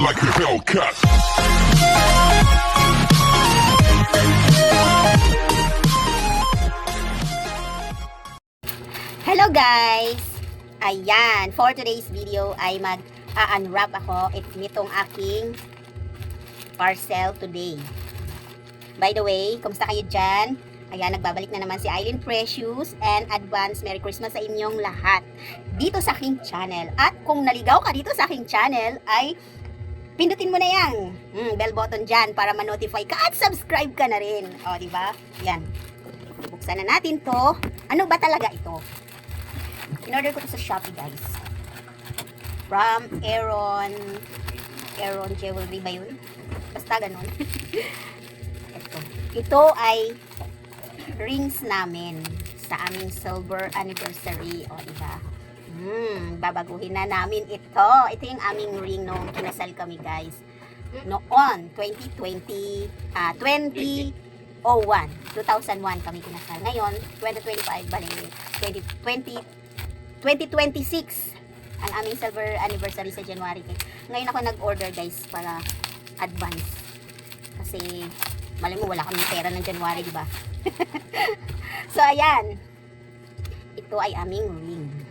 like a Hellcat. Hello guys! Ayan, for today's video ay mag-unwrap ako nitong aking parcel today. By the way, kumusta kayo dyan? Ayan, nagbabalik na naman si Eileen Precious and advance Merry Christmas sa inyong lahat dito sa aking channel. At kung naligaw ka dito sa aking channel ay pindutin mo na yan bell button dyan para ma-notify ka at subscribe ka na rin. O, diba? Yan. Buksan na natin to. Ano ba talaga ito? In-order ko to sa Shopee, guys. From Aaron Jewelry ba yun? Basta ganun. Ito ay rings namin sa aming silver anniversary. O, diba? Babaguhin na namin ito. Ito yung aming ring nung kinasal kami, guys. Noon, 2001 kami kinasal. Ngayon, 2025, bali, 2026 ang aming silver anniversary sa January. Ngayon ako nag-order, guys, para advance. Kasi, mali mo, wala kaming pera ng January, diba? So, ayan. Ito ay aming ring.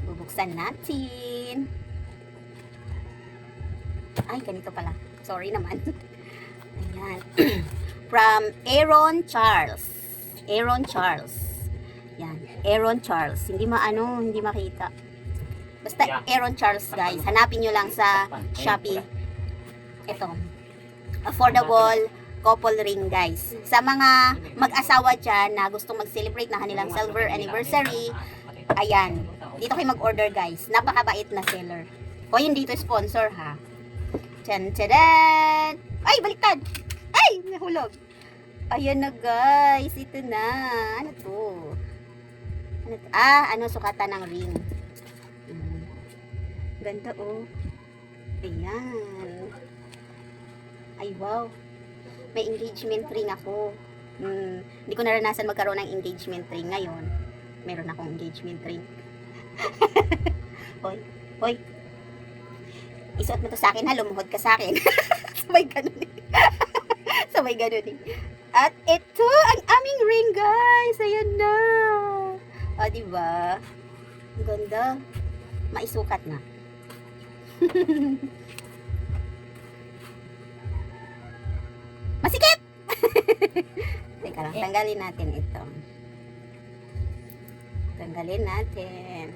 Bubuksan natin. Ay, ganito pala. Sorry naman. Ayan. From Aaron Charles. Yan. Aaron Charles. Hindi makita. Basta Aaron Charles, guys. Hanapin nyo lang sa Shopee. Ito. Affordable couple ring, guys. Sa mga mag-asawa dyan na gustong mag-celebrate na kanilang silver anniversary, ayan. Dito kayo mag-order, guys. Napakabait na seller. O yun dito sponsor, ha. Tcharan! Ay, baliktad! Ay, nahulog. Ayan na, guys. Ito na. Ano to? Sukatan ng ring. Ganda, oh. Ayan. Ay, wow. May engagement ring ako. Hindi ko naranasan magkaroon ng engagement ring. Ngayon, meron akong engagement ring. Hoy. Isuot mo to sa akin, ha? Lumuhod ka sa akin. Sabay ganun eh. At ito, ang aming ring, guys. Ayan na. O, diba? Ang ganda. Maisukat na. Masikip! Teka lang, tanggalin natin ito. Tanggalin natin.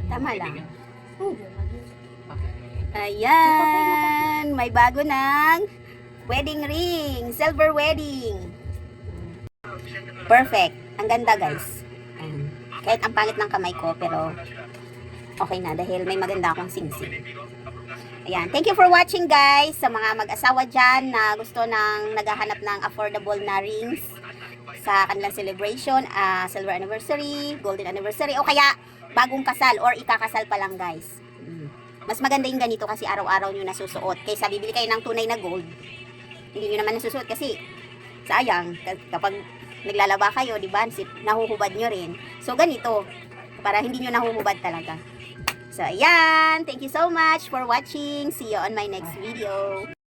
Tama lang. Ayan! May bago ng wedding ring. Silver wedding. Perfect. Ang ganda, guys. Ayan. Kahit ang pangit ng kamay ko, pero okay na dahil may maganda akong singsing. Ayan. Thank you for watching, guys. Sa mga mag-asawa dyan na gusto ng naghahanap ng affordable na rings sa kanilang celebration, silver anniversary, golden anniversary, o kaya bagong kasal or ikakasal pa lang, guys. Mas maganda yung ganito kasi araw-araw nyo nasusuot. Kaysa bibili kayo ng tunay na gold, hindi nyo naman nasusuot kasi sayang. Kapag naglalaba kayo, diba, nahuhubad nyo rin. So, ganito. Para hindi nyo nahuhubad talaga. So, ayan. Thank you so much for watching. See you on my next video.